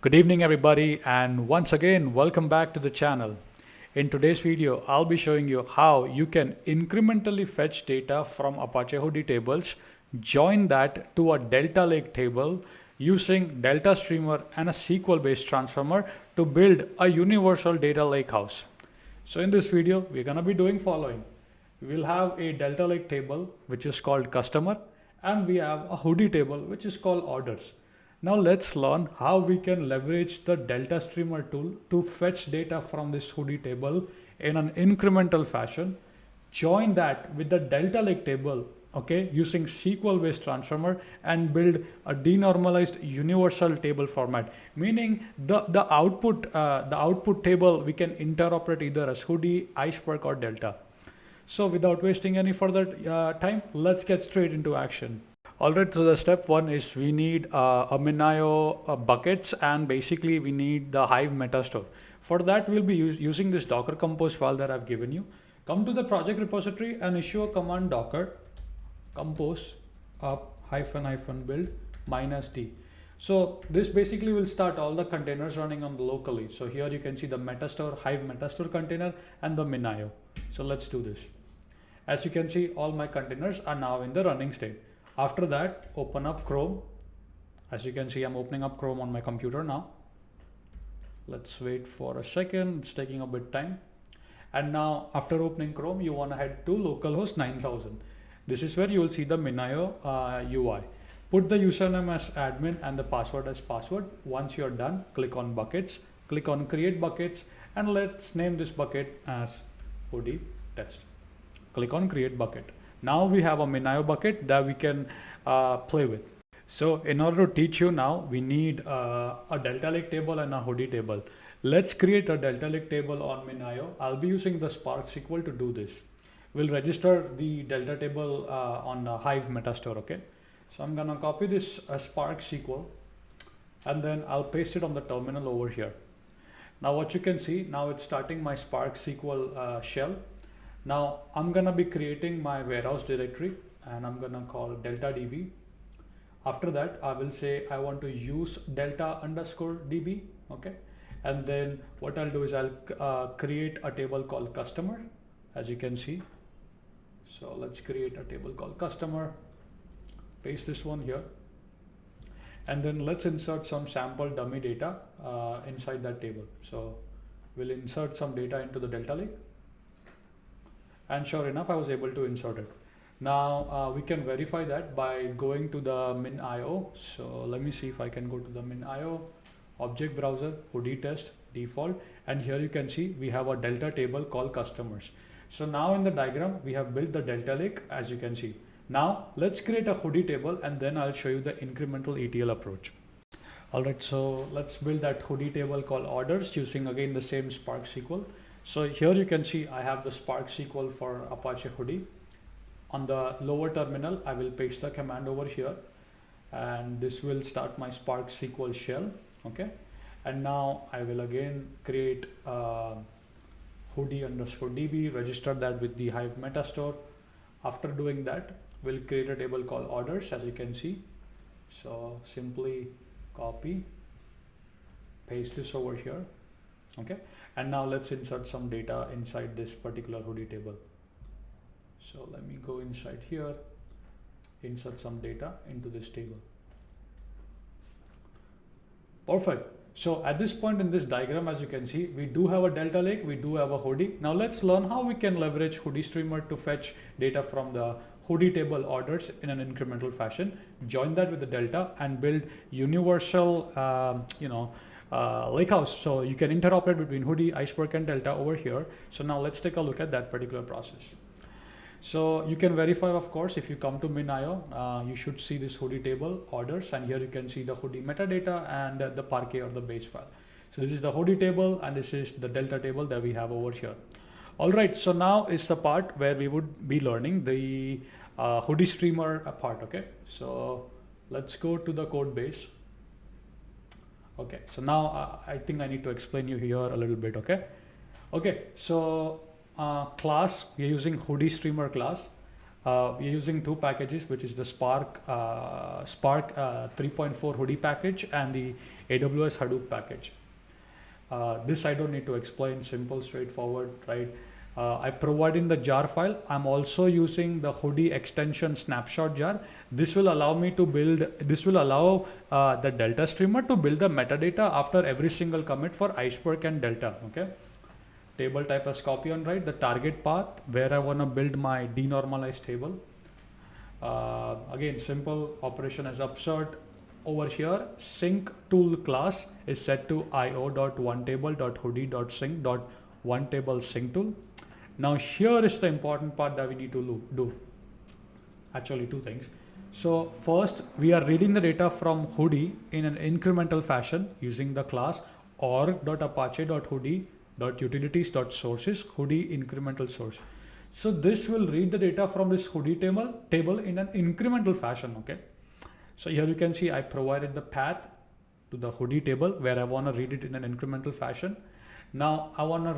Good evening everybody, and once again welcome back to the channel. In today's video I'll be showing you how you can incrementally fetch data from Apache Hudi tables, join that to a Delta Lake table using DeltaStreamer and a SQL-based transformer to build a universal data lakehouse. So in this video we're going to be doing following. We'll have a Delta Lake table which is called customer, and we have a Hudi table which is called orders. Now let's learn how we can leverage the DeltaStreamer tool to fetch data from this Hudi table in an incremental fashion. Join that with the Delta Lake table, okay, using SQL-based transformer, and build a denormalized universal table format. Meaning the output table we can interoperate either as Hudi, Iceberg, or Delta. So without wasting any further time, let's get straight into action. Alright, so the step one is we need a Minio buckets, and basically we need the Hive metastore. For that we'll be using this Docker Compost file that I've given you. Come to the project repository and issue a command docker compost up --build -d. So this basically will start all the containers running on the locally. So here you can see the metastore, Hive metastore container, and the Minio. So let's do this. As you can see, all my containers are now in the running state. After that, open up Chrome. As you can see, I'm opening up Chrome on my computer now. Let's wait for a second. It's taking a bit time. And now after opening Chrome, you want to head to localhost 9000. This is where you will see the Minio UI. Put the username as admin and the password as password. Once you're done, click on buckets, click on create buckets, and let's name this bucket as Hudi test. Click on create bucket. Now we have a Minio bucket that we can play with. So in order to teach you now, we need a Delta Lake table and a Hudi table. Let's create a Delta Lake table on Minio. I'll be using the Spark SQL to do this. We'll register the Delta table on the Hive metastore, okay? So I'm gonna copy this Spark SQL, and then I'll paste it on the terminal over here. Now what you can see, now it's starting my Spark SQL shell. Now I'm gonna be creating my warehouse directory, and I'm gonna call delta db. After that, I will say I want to use delta_db, okay? And then what I'll do is I'll create a table called customer, as you can see. So let's create a table called customer, paste this one here, and then let's insert some sample dummy data inside that table. So we'll insert some data into the Delta Lake. And sure enough, I was able to insert it. Now we can verify that by going to the Minio. So let me see if I can go to the Minio object browser, Hudi test default, and here you can see we have a Delta table called customers. So now in the diagram, we have built the Delta Lake, as you can see. Now let's create a Hudi table, and then I'll show you the incremental ETL approach. Alright, so let's build that Hudi table called orders using again the same Spark SQL. So here you can see I have the Spark SQL for Apache Hudi. On the lower terminal, I will paste the command over here, and this will start my Spark SQL shell, okay? And now I will again create Hudi_db, register that with the Hive metastore. After doing that, we'll create a table called orders, as you can see. So simply copy, paste this over here, okay? And now let's insert some data inside this particular Hudi table. So let me go inside here, insert some data into this table. Perfect. So at this point in this diagram, as you can see, we do have a Delta Lake, we do have a Hudi. Now let's learn how we can leverage HudiStreamer to fetch data from the Hudi table orders in an incremental fashion. Join that with the Delta and build universal, lakehouse. So you can interoperate between Hudi, Iceberg, and Delta over here. So now let's take a look at that particular process. So you can verify, of course, if you come to Minio, you should see this Hudi table orders, and here you can see the Hudi metadata and the Parquet or the base file. So this is the Hudi table, and this is the Delta table that we have over here. All right, so now is the part where we would be learning the HudiStreamer part, okay? So let's go to the code base. Okay, so now I think I need to explain you here a little bit, okay? Okay, so class, we're using HudiStreamer class. We're using two packages, which is the Spark 3.4 Hudi package and the AWS Hadoop package. This I don't need to explain, simple, straightforward, right? I provide in the jar file. I'm also using the Hudi extension snapshot jar. This will allow me to build, this will allow the Delta streamer to build the metadata after every single commit for Iceberg and Delta, okay? Table type as copy on right, the target path where I want to build my denormalized table. Again, simple operation as upsert. Over here, sync tool class is set to io.onetable.hudi.sync.onetable sync tool. Now here is the important part that we need to do. Actually, two things. So first, we are reading the data from Hudi in an incremental fashion using the class org.apache.hudi.utilities.sources Hudi incremental source. So this will read the data from this Hudi table in an incremental fashion, okay? So here you can see I provided the path to the Hudi table where I want to read it in an incremental fashion. Now I want to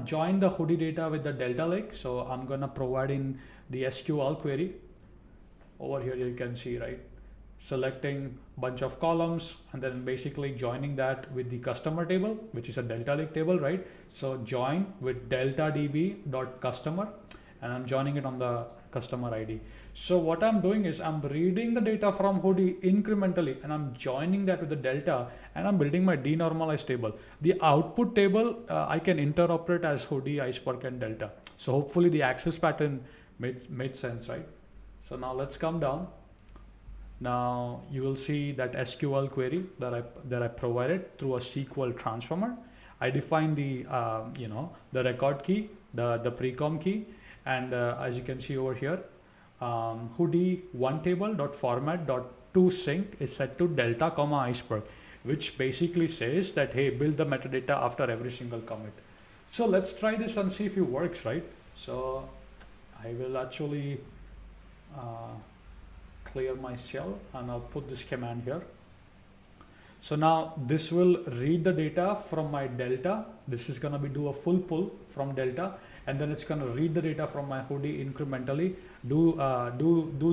join the Hudi data with the Delta Lake. So I'm going to provide in the SQL query. Over here you can see, right, selecting bunch of columns and then basically joining that with the customer table, which is a Delta Lake table, right? So join with delta db.customer, and I'm joining it on the customer ID. So what I'm doing is I'm reading the data from Hudi incrementally and I'm joining that with the Delta, and I'm building my denormalized table. The output table I can interoperate as Hudi, Iceberg and Delta. So hopefully the access pattern made sense, right? So now let's come down. Now you will see that SQL query that I provided through a SQL transformer. I define the the record key, the precom key, and as you can see over here, Hudi onetable.format.toSync is set to Delta, Iceberg, which basically says that hey, build the metadata after every single commit. So let's try this and see if it works, right? So I will actually clear my shell and I'll put this command here. So now this will read the data from my Delta. This is going to do a full pull from Delta, and then it's going to read the data from my Hudi incrementally, do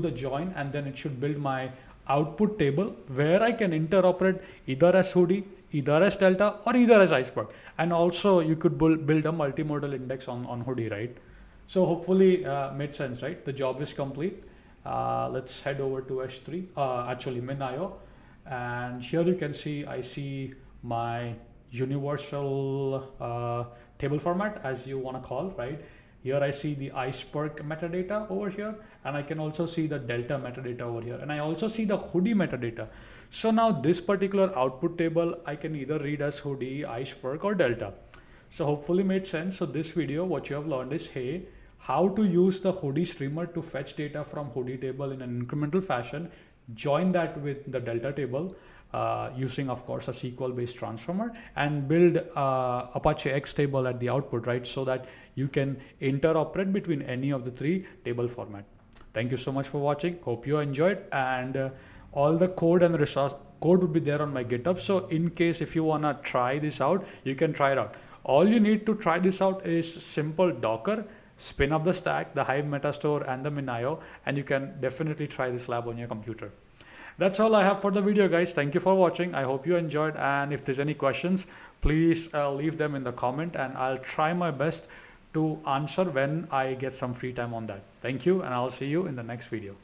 the join, and then it should build my output table where I can interoperate either as Hudi, either as Delta, or either as Iceberg. And also you could build a multimodal index on Hudi, right? So hopefully made sense, right? The job is complete. Let's head over to S3, actually MinIO. And here you can see, I see my universal table format, as you want to call, right? Here I see the Iceberg metadata over here, and I can also see the Delta metadata over here. And I also see the Hudi metadata. So now this particular output table, I can either read as Hudi, Iceberg or Delta. So hopefully made sense. So this video, what you have learned is, hey, how to use the HudiStreamer to fetch data from Hudi table in an incremental fashion, join that with the Delta table using, of course, a SQL-based transformer, and build Apache XTable at the output, right? So that you can interoperate between any of the three table format. Thank you so much for watching. Hope you enjoyed, and all the code and the resource code would be there on my GitHub. So in case if you wanna try this out, you can try it out. All you need to try this out is simple Docker, spin up the stack, the Hive Metastore and the MinIO, and you can definitely try this lab on your computer. That's all I have for the video, guys. Thank you for watching. I hope you enjoyed, and if there's any questions, please leave them in the comment, and I'll try my best to answer when I get some free time on that. Thank you, and I'll see you in the next video.